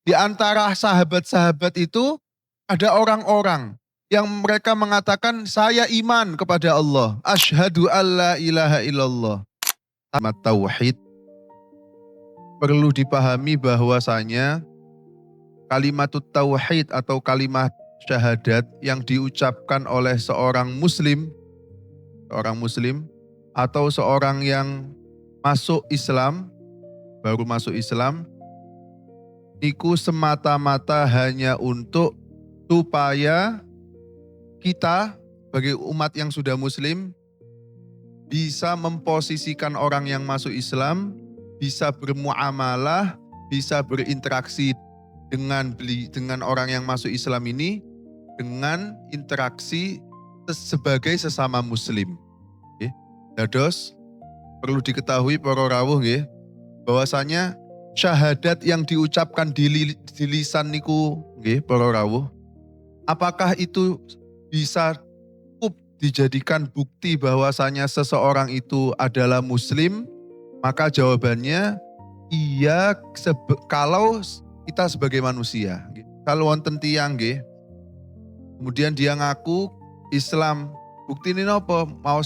Di antara sahabat-sahabat itu ada orang-orang yang mereka mengatakan saya iman kepada Allah. Asyhadu alla ilaha illallah. Kalimat tauhid perlu dipahami bahwasanya kalimat tauhid atau kalimat syahadat yang diucapkan oleh seorang muslim atau seorang yang masuk Islam, baru masuk Islam, niku semata-mata hanya untuk supaya kita sebagai umat yang sudah muslim bisa memposisikan orang yang masuk Islam, bisa bermuamalah, bisa berinteraksi dengan orang yang masuk Islam ini dengan interaksi sebagai sesama muslim. Nggih. Dados perlu diketahui para rawuh nggih, bahwasanya syahadat yang diucapkan di lisan niku nggih para rawuh, apakah itu bisa cukup dijadikan bukti bahwasanya seseorang itu adalah muslim? Maka jawabannya iya kalau kita sebagai manusia. Kalau wonten tiyang nggih, kemudian dia ngaku Islam, bukti ini apa? Mau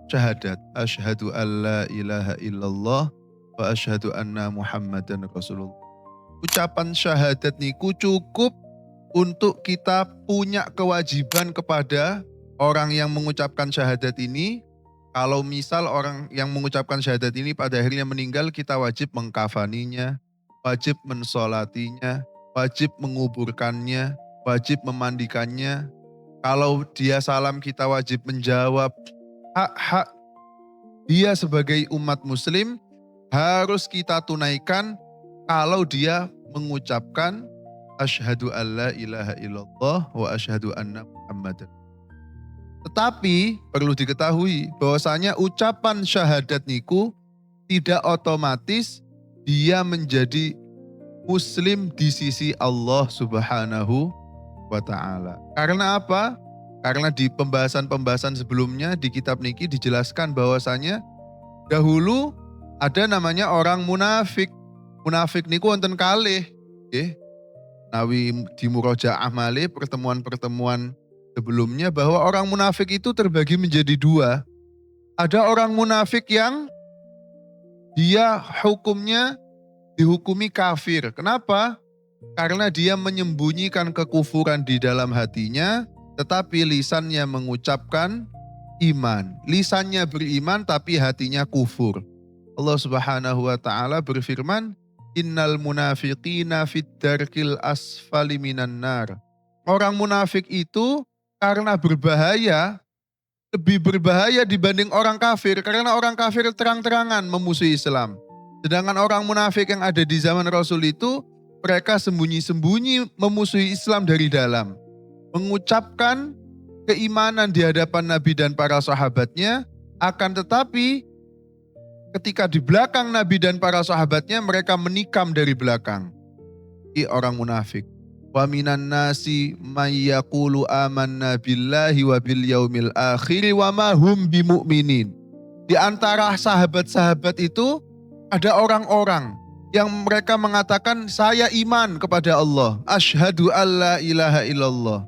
syahadat. Asyhadu alla ilaha illallah wa asyhadu anna Muhammadan Rasulullah. Ucapan syahadat niku cukup untuk kita punya kewajiban kepada orang yang mengucapkan syahadat ini. Kalau misal orang yang mengucapkan syahadat ini pada akhirnya meninggal, kita wajib mengkafaninya, wajib mensolatinya, wajib menguburkannya, wajib memandikannya. Kalau dia salam, kita wajib menjawab. Hak-hak dia sebagai umat muslim harus kita tunaikan kalau dia mengucapkan asyhadu alla ilaha illallah wa asyhadu anna Muhammadan. Tetapi perlu diketahui bahwasanya ucapan syahadat niku tidak otomatis dia menjadi muslim di sisi Allah Subhanahu wa ta'ala. Karena apa? Karena di pembahasan-pembahasan sebelumnya di kitab niki dijelaskan bahwasanya dahulu ada namanya orang munafik. Munafik niku wonten kalih, nggih. Nawi di murojaah malih pertemuan-pertemuan sebelumnya bahwa orang munafik itu terbagi menjadi dua. Ada orang munafik yang dia hukumnya dihukumi kafir. Kenapa? Karena dia menyembunyikan kekufuran di dalam hatinya, tetapi lisannya mengucapkan iman. Lisannya beriman tapi hatinya kufur. Allah Subhanahu wa ta'ala berfirman, innal munafiqina fid darkil asfali minan nar. Orang munafik itu karena berbahaya, lebih berbahaya dibanding orang kafir. Karena orang kafir terang-terangan memusuhi Islam. Sedangkan orang munafik yang ada di zaman Rasul itu, mereka sembunyi-sembunyi memusuhi Islam dari dalam. Mengucapkan keimanan di hadapan Nabi dan para sahabatnya, akan tetapi ketika di belakang Nabi dan para sahabatnya, mereka menikam dari belakang. Ini orang munafik. Wa minan nasi may yaqulu amanna billahi wa bil yaumil akhir wa ma hum bimumin. Di antara sahabat-sahabat itu ada orang-orang yang mereka mengatakan saya iman kepada Allah. Asyhadu alla ilaha illallah.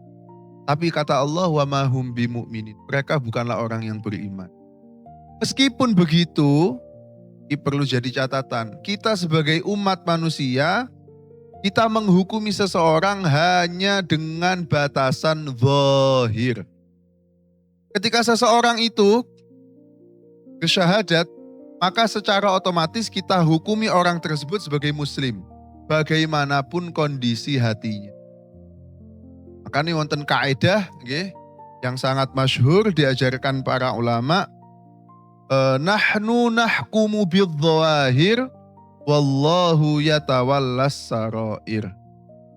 Tapi kata Allah wa ma hum bimumin. Mereka bukanlah orang yang beriman. Meskipun begitu, ini perlu jadi catatan. Kita sebagai umat manusia, kita menghukumi seseorang hanya dengan batasan zahir. Ketika seseorang itu bersyahadat, maka secara otomatis kita hukumi orang tersebut sebagai muslim, bagaimanapun kondisi hatinya. Maka ini wonten kaidah nggih, yang sangat masyhur diajarkan para ulama, nahnu nahkumu bidzawahir wallahu yatawallas sarair.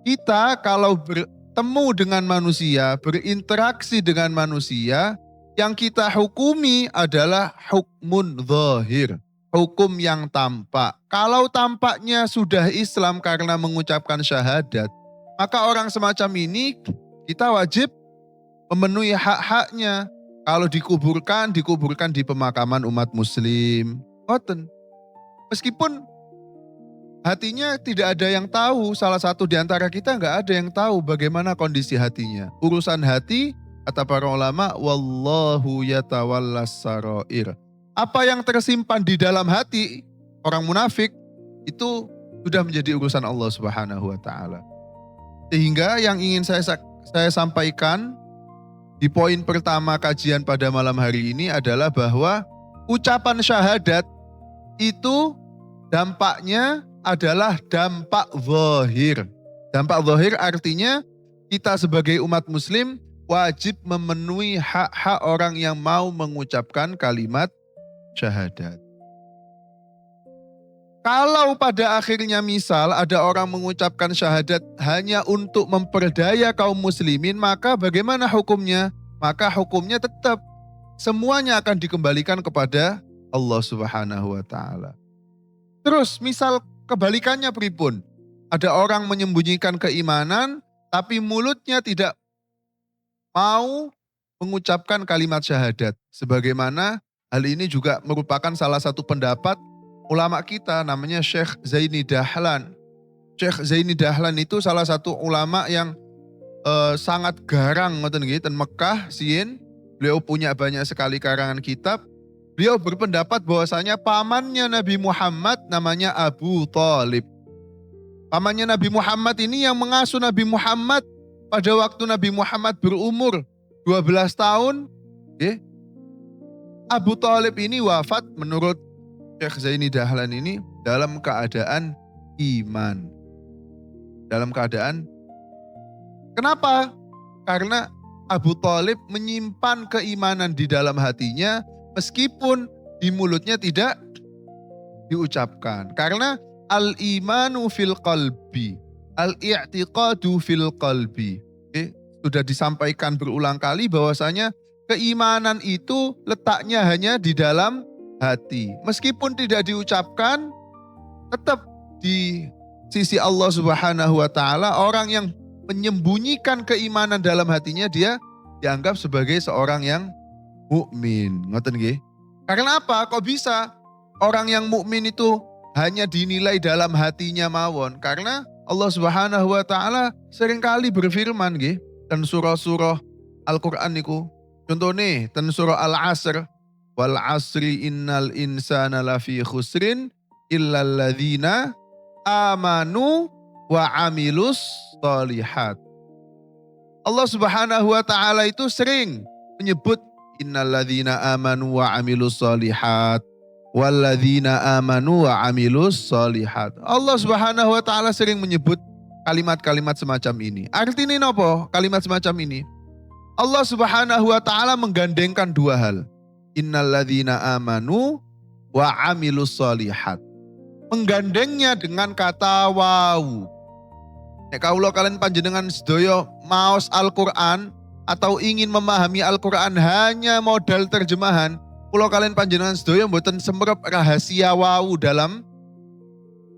Kita kalau bertemu dengan manusia, berinteraksi dengan manusia, yang kita hukumi adalah hukmun zahir, hukum yang tampak. Kalau tampaknya sudah Islam karena mengucapkan syahadat, maka orang semacam ini kita wajib memenuhi hak-haknya. Kalau dikuburkan di pemakaman umat muslim. Meskipun hatinya tidak ada yang tahu, salah satu di antara kita nggak ada yang tahu bagaimana kondisi hatinya. Urusan hati, kata para ulama, wallahu yatawallas sarair. Apa yang tersimpan di dalam hati orang munafik itu sudah menjadi urusan Allah Subhanahu wa taala. Sehingga yang ingin saya sampaikan di poin pertama kajian pada malam hari ini adalah bahwa ucapan syahadat itu dampaknya adalah dampak zahir. Dampak zahir artinya kita sebagai umat muslim wajib memenuhi hak-hak orang yang mau mengucapkan kalimat syahadat. Kalau pada akhirnya misal ada orang mengucapkan syahadat hanya untuk memperdaya kaum muslimin, maka bagaimana hukumnya? Maka hukumnya tetap semuanya akan dikembalikan kepada Allah Subhanahu wa taala. Terus misal kebalikannya pripun? Ada orang menyembunyikan keimanan tapi mulutnya tidak mau mengucapkan kalimat syahadat. Sebagaimana hal ini juga merupakan salah satu pendapat ulama kita namanya Syekh Zaini Dahlan. Syekh Zaini Dahlan itu salah satu ulama yang sangat garang ngoten nggih ten Mekah sien. Beliau punya banyak sekali karangan kitab. Beliau berpendapat bahwasanya pamannya Nabi Muhammad namanya Abu Thalib. Pamannya Nabi Muhammad ini yang mengasuh Nabi Muhammad pada waktu Nabi Muhammad berumur 12 tahun. Okay. Abu Thalib ini wafat menurut Syekh Zaini Dahlan ini dalam keadaan iman. Dalam keadaan, kenapa? Karena Abu Thalib menyimpan keimanan di dalam hatinya meskipun di mulutnya tidak diucapkan. Karena al-imanu fil qalbi, al-i'tiqadu fil qalbi. Sudah disampaikan berulang kali bahwasanya keimanan itu letaknya hanya di dalam hati. Meskipun tidak diucapkan, tetap di sisi Allah Subhanahu wa taala orang yang menyembunyikan keimanan dalam hatinya dia dianggap sebagai seorang yang mukmin. Ngoten nggih? Karena apa? Kok bisa orang yang mukmin itu hanya dinilai dalam hatinya mawon? Karena Allah Subhanahu wa taala seringkali berfirman nggih ten surah-surah Al-Qur'an niku. Contohnya ten surah Al-Asr, wal asri innal insana lafi khusrin illal ladzina amanu wa amilus sholihat. Allah Subhanahu wa taala itu sering menyebut innalladzina amanu wa amilus sholihat walladzina amanu wa amilus sholihat. Allah Subhanahu wa taala sering menyebut kalimat-kalimat semacam ini. Artinya apa kalimat semacam ini? Allah Subhanahu wa taala menggandengkan dua hal. Innalladzina amanu wa amilus sholihat. Menggandengnya dengan kata wawu. Nek kawula kalian panjenengan sedaya maos Al-Qur'an atau ingin memahami Al-Qur'an hanya modal terjemahan, kula kalian panjenengan sedaya mboten semrep rahasia wawu dalam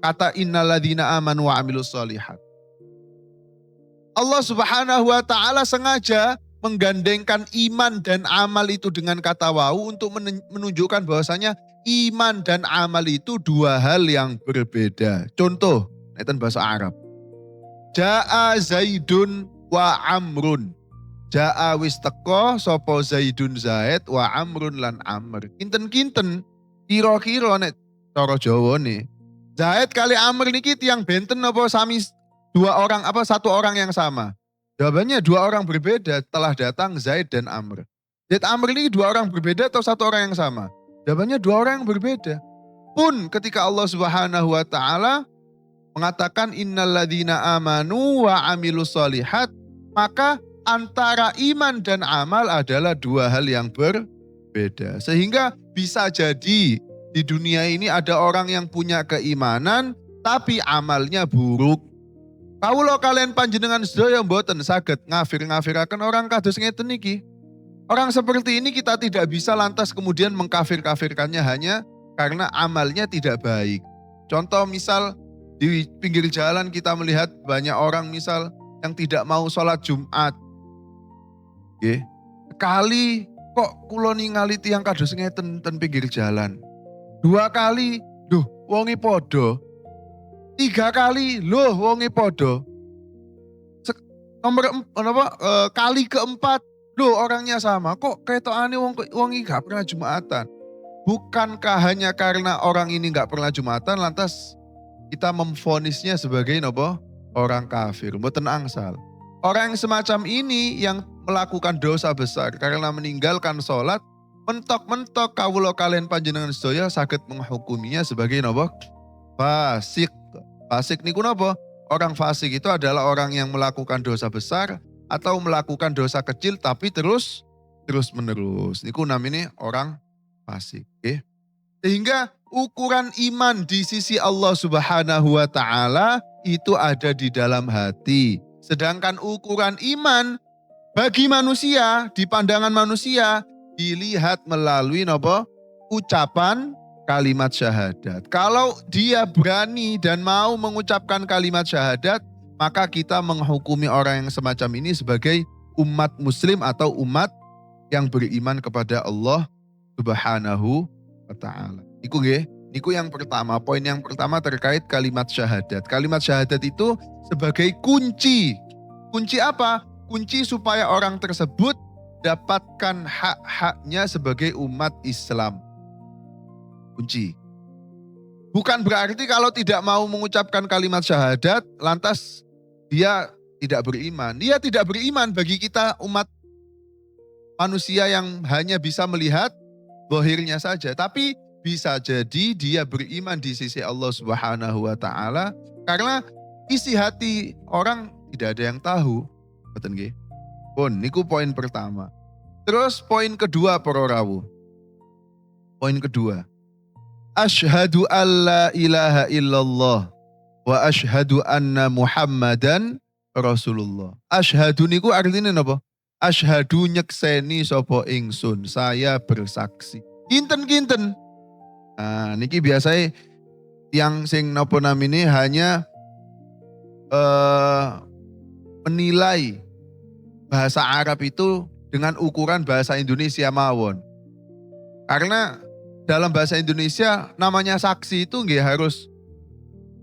kata innalladzina amanu wa amilus sholihat. Allah Subhanahu wa taala sengaja menggandengkan iman dan amal itu dengan kata wawu untuk menunjukkan bahwasanya iman dan amal itu dua hal yang berbeda. Contoh, neten bahasa Arab. Ja'a Zaidun wa Amrun. Ja'a wis teko sapa Zaidun Zaid wa Amrun lan Amr. Kinten-kinten kira-kira nek cara Jawa nih. Zaid kali Amr niki tiyang benten apa sami dua orang apa satu orang yang sama? Jawabannya dua orang berbeda telah datang Zaid dan Amr. Zaid Amr ini dua orang berbeda atau satu orang yang sama? Jawabannya dua orang yang berbeda. Pun ketika Allah Subhanahu wa taala mengatakan innalladzina amanu wa amilus sholihat, maka antara iman dan amal adalah dua hal yang berbeda. Sehingga bisa jadi di dunia ini ada orang yang punya keimanan tapi amalnya buruk. Kawula kalian panjenengan sedaya mboten saged ngafir-ngafiraken orang kados ngeten iki. Orang seperti ini kita tidak bisa lantas kemudian mengkafir-kafirkannya hanya karena amalnya tidak baik. Contoh misal di pinggir jalan kita melihat banyak orang misal yang tidak mau sholat Jumat. Nggih. Sekali kok kula ningali tiyang kados ngeten ten pinggir jalan. Dua kali, duh wonge padha. 3 kali, loh wonge podo. Kali keempat, loh orangnya sama. Kok ketokane wong iki gak pernah Jumatan? Bukankah hanya karena orang ini gak pernah Jumatan lantas kita memvonisnya sebagai orang kafir? Mboten angsal. Orang yang semacam ini yang melakukan dosa besar karena meninggalkan sholat, mentok-mentok kawula kalian panjenengan sedaya saged menghukuminya sebagai fasik. Fasik niku napa? Orang fasik itu adalah orang yang melakukan dosa besar atau melakukan dosa kecil tapi terus menerus. Niku namanya orang fasik. Okay? Sehingga ukuran iman di sisi Allah Subhanahu wa taala itu ada di dalam hati. Sedangkan ukuran iman bagi manusia, di pandangan manusia dilihat melalui ucapan kalimat syahadat. Kalau dia berani dan mau mengucapkan kalimat syahadat, maka kita menghukumi orang yang semacam ini sebagai umat muslim atau umat yang beriman kepada Allah Subhanahu wa taala. Iku nggih, niku yang pertama, poin yang pertama terkait kalimat syahadat. Kalimat syahadat itu sebagai kunci. Kunci apa? Kunci supaya orang tersebut dapatkan hak-haknya sebagai umat Islam. Kunci. Bukan berarti kalau tidak mau mengucapkan kalimat syahadat, lantas dia tidak beriman. Dia tidak beriman bagi kita umat manusia yang hanya bisa melihat zahirnya saja. Tapi bisa jadi dia beriman di sisi Allah Subhanahu wa taala karena isi hati orang tidak ada yang tahu. Betul nggih? Pun niku poin pertama. Terus poin kedua para rawuh. Poin kedua. Asyhadu alla ilaha illallah wa asyhadu anna Muhammadan Rasulullah. Asyhadu niku artinya napa? Asyhadu nyekseni sapa ingsun, saya bersaksi. Kinten-kinten. Nah, niki biasanya yang sing napa namine hanya menilai bahasa Arab itu dengan ukuran bahasa Indonesia mawon. Karena dalam bahasa Indonesia namanya saksi itu nggih harus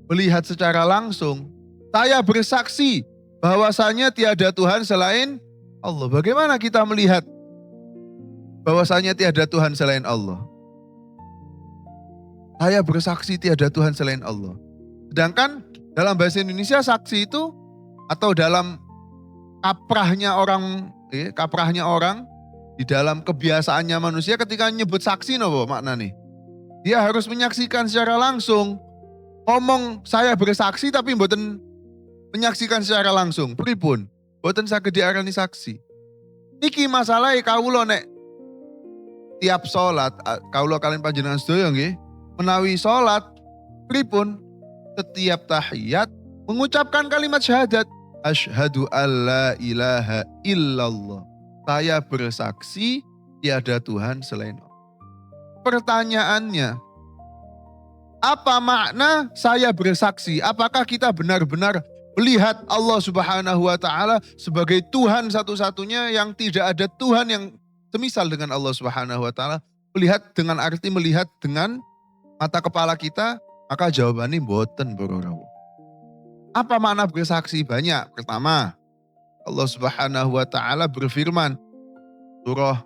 melihat secara langsung. Saya bersaksi bahwasanya tiada Tuhan selain Allah. Bagaimana kita melihat bahwasanya tiada Tuhan selain Allah? Saya bersaksi tiada Tuhan selain Allah. Sedangkan dalam bahasa Indonesia saksi itu atau dalam kaprahnya orang di dalam kebiasaannya manusia ketika nyebut saksi nopo maknane. Dia harus menyaksikan secara langsung. Ngomong saya bersaksi tapi mboten menyaksikan secara langsung. Pripun? Mboten saged diarani saksi. Iki masalahe kawula nek tiap salat kawula kalian panjenengan sedaya nggih menawi salat pripun setiap tahiyat mengucapkan kalimat syahadat asyhadu alla ilaha illallah. Saya bersaksi tiada Tuhan selain Allah. Pertanyaannya, apa makna saya bersaksi? Apakah kita benar-benar melihat Allah Subhanahu wa taala sebagai Tuhan satu-satunya yang tidak ada Tuhan yang semisal dengan Allah Subhanahu wa taala? Melihat dengan arti melihat dengan mata kepala kita, maka jawabannya mboten boro-boro. Apa makna bersaksi? Banyak. Pertama, Allah Subhanahu wa taala berfirman surah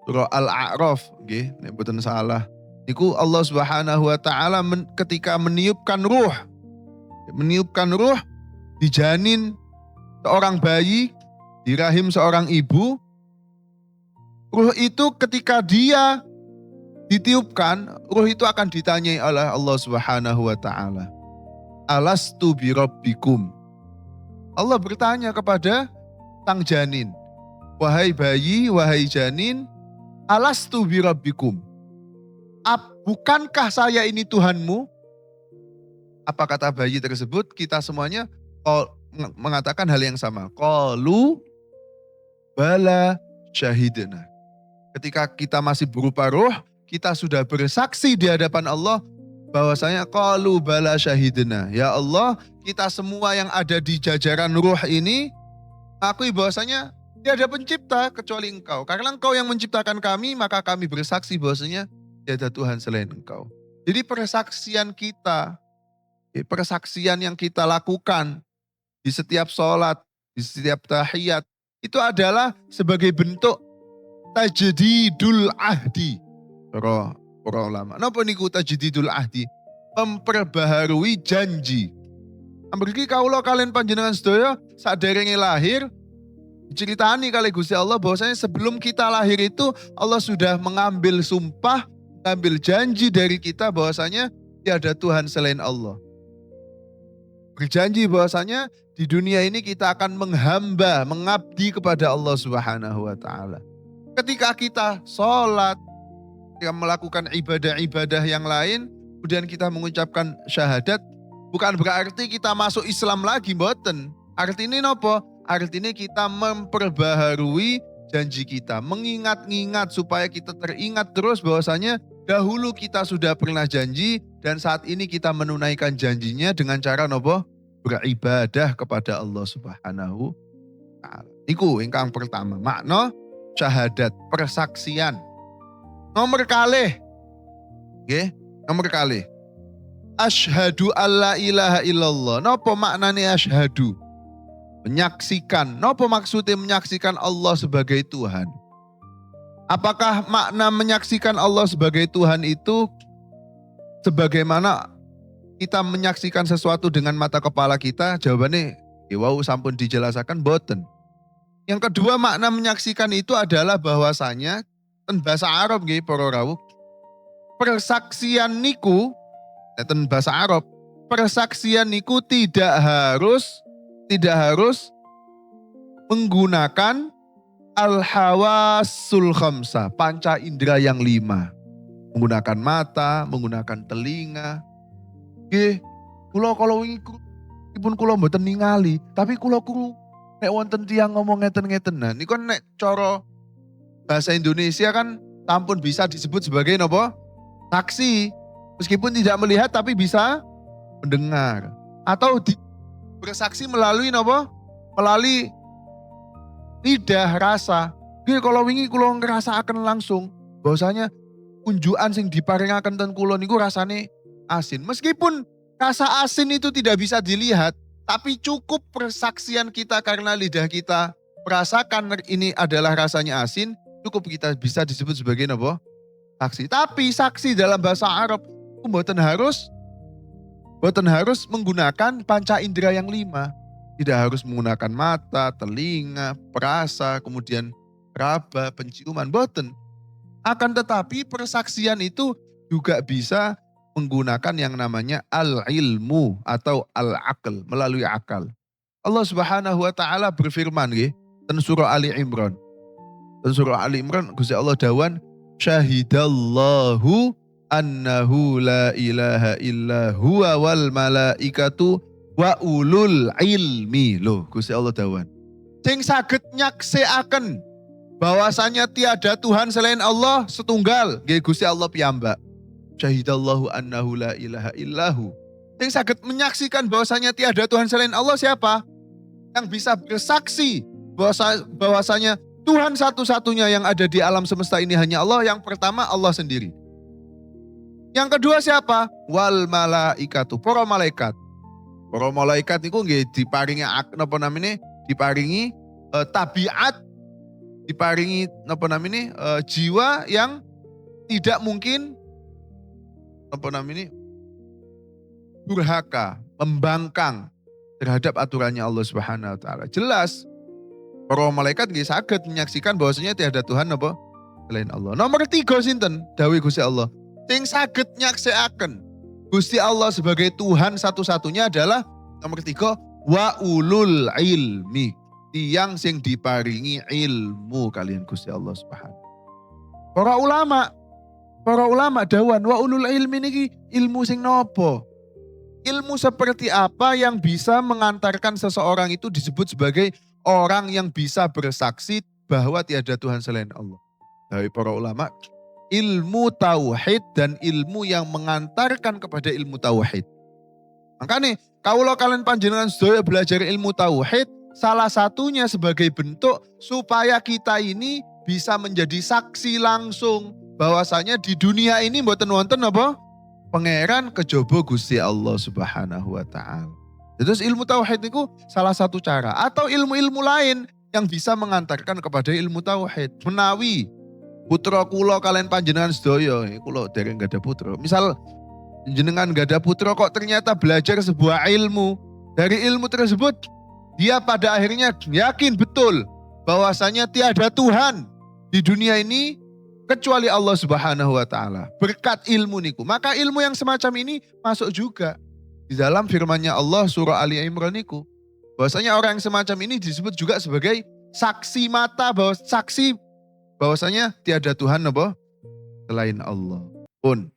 surah Al-A'raf nggih nek mboten salah. Niku Allah Subhanahu wa taala ketika meniupkan ruh di janin seorang bayi di rahim seorang ibu. Ruh itu ketika dia ditiupkan, ruh itu akan ditanyai oleh Allah Subhanahu wa taala. Alastu birabbikum. Allah bertanya kepada sang janin, wahai bayi, wahai janin, alastu birabbikum. Bukankah saya ini Tuhanmu? Apa kata bayi tersebut? Kita semuanya mengatakan hal yang sama. Qalu bala syahidna. Ketika kita masih berupa roh, kita sudah bersaksi di hadapan Allah bahwasanya qalu bala syahidna. Ya Allah, kita semua yang ada di jajaran ruh ini akui bahwasanya tiada pencipta kecuali Engkau. Karena Engkau yang menciptakan kami, maka kami bersaksi bahwasanya tiada Tuhan selain Engkau. Jadi persaksian kita Persaksian yang kita lakukan di setiap sholat, di setiap tahiyat, itu adalah sebagai bentuk tajdidul ahdi. Para ulama. Napa niku tajdidul ahdi? Memperbaharui janji. Amargi kawula kalian panjenengan sedaya saderenge lahir diceritani kali Gusti Allah bahwasanya sebelum kita lahir itu Allah sudah mengambil sumpah, mengambil janji dari kita bahwasanya tiada Tuhan selain Allah. Berjanji bahwasanya di dunia ini kita akan menghamba, mengabdi kepada Allah Subhanahu wa taala. Ketika kita sholat, ketika melakukan ibadah-ibadah yang lain, kemudian kita mengucapkan syahadat, bukan berarti kita masuk Islam lagi, mboten. Artinya nopo? Artinya kita memperbaharui janji kita, mengingat-ingat supaya kita teringat terus bahwasanya dahulu kita sudah pernah janji dan saat ini kita menunaikan janjinya dengan cara nopo? Beribadah kepada Allah Subhanahu wa taala. Iku ingkang pertama, makna syahadat, persaksian. Nomor kalih. Nggih, nomor kalih. Asyhadu alla ilaha illallah. Napa maknane asyhadu? Menyaksikan. Napa maksudnya menyaksikan Allah sebagai Tuhan? Apakah makna menyaksikan Allah sebagai Tuhan itu sebagaimana kita menyaksikan sesuatu dengan mata kepala kita? Jawabannya, wau sampun dijelaskan boten. Yang kedua makna menyaksikan itu adalah bahwasanya ten bahasa Arab nggih para rawuh. Persaksian niku ten bahasa Arab. Persaksian niku tidak harus menggunakan al-hawasul khamsah, panca indera yang 5. Menggunakan mata, menggunakan telinga. Nggih, kula kalau wingi pun kula mboten ningali, tapi kula krungu nek wonten tiyang ngomong ngeten-ngeten. Nah, niku nek cara bahasa Indonesia kan sampun bisa disebut sebagai napa? Saksi. Meskipun tidak melihat tapi bisa mendengar. Atau bersaksi melalui napa? Melalui lidah rasa. Nggih kalau wingi kula ngrasakaken langsung bahwasanya unjukan sing diparingaken ten kula niku rasane asin. Meskipun rasa asin itu tidak bisa dilihat, tapi cukup persaksian kita karena lidah kita merasakan ini adalah rasanya asin, cukup kita bisa disebut sebagai napa? Saksi. Tapi saksi dalam bahasa Arab mboten harus menggunakan panca indera yang 5. Tidak harus menggunakan mata, telinga, perasa, kemudian raba, penciuman, mboten. Akan tetapi persaksian itu juga bisa menggunakan yang namanya al-ilmu atau al-aql, melalui akal. Allah Subhanahu wa taala berfirman nggih ten surah Ali Imran. Ten surah Ali Imran Gusti Allah dawuhan syahidallahu annahu la ilaha illa huwa wal malaikatu wa ulul ilmi. Loh, Gusti Allah dawuhan. Sing saged nyaksikaken bahwasanya tiada Tuhan selain Allah setunggal, nggih Gusti Allah piyambak. Syahidallahu annahu la ilaha illahu. Yang saged menyaksikan bahwasanya tiada Tuhan selain Allah siapa? Yang bisa bersaksi bahwasanya Tuhan satu-satunya yang ada di alam semesta ini hanya Allah. Yang pertama Allah sendiri. Yang kedua siapa? Wal malaikatu, para malaikat. Para malaikat niku nggih diparingi napa namine? Diparingi tabiat, diparingi napa namine? Jiwa yang tidak mungkin apa namanya durhaka, membangkang terhadap aturannya Allah Subhanahu wa taala. Jelas para malaikat nggih saged menyaksikan bahwasanya tiada Tuhan apa selain Allah. Nomor 3 sinten? Dawuh Gusti Allah. Sing saged nyaksikaken Gusti Allah sebagai Tuhan satu-satunya adalah nomor 3 wa ulul ilmi. Tiyang sing diparingi ilmu kalian Gusti Allah Subhanahu. Para ulama dawan wa ulul ilmi niki ilmu sing nopo? Ilmu seperti apa yang bisa mengantarkan seseorang itu disebut sebagai orang yang bisa bersaksi bahwa tiada Tuhan selain Allah. Dari para ulama, ilmu tauhid dan ilmu yang mengantarkan kepada ilmu tauhid. Makanya kalau kalian panjenengan sedaya belajar ilmu tauhid, salah satunya sebagai bentuk supaya kita ini bisa menjadi saksi langsung bahwasanya di dunia ini mboten wonten apa? pangeran kejaba Gusti Allah Subhanahu wa taala. Terus ilmu tauhid itu salah satu cara atau ilmu-ilmu lain yang bisa mengantarkan kepada ilmu tauhid. Menawi putra kula kalian panjenengan sedaya, kula dereng gak ada putra. Misal jenengan gak ada putra kok ternyata belajar sebuah ilmu. Dari ilmu tersebut dia pada akhirnya yakin betul bahwasanya tiada Tuhan di dunia ini kecuali Allah Subhanahu wa taala. Berkat ilmu niku. Maka ilmu yang semacam ini masuk juga di dalam firman-Nya Allah surah Ali Imran niku. Bahwasanya orang yang semacam ini disebut juga sebagai saksi mata, saksi bahwasanya tiada Tuhan apa selain Allah. Pun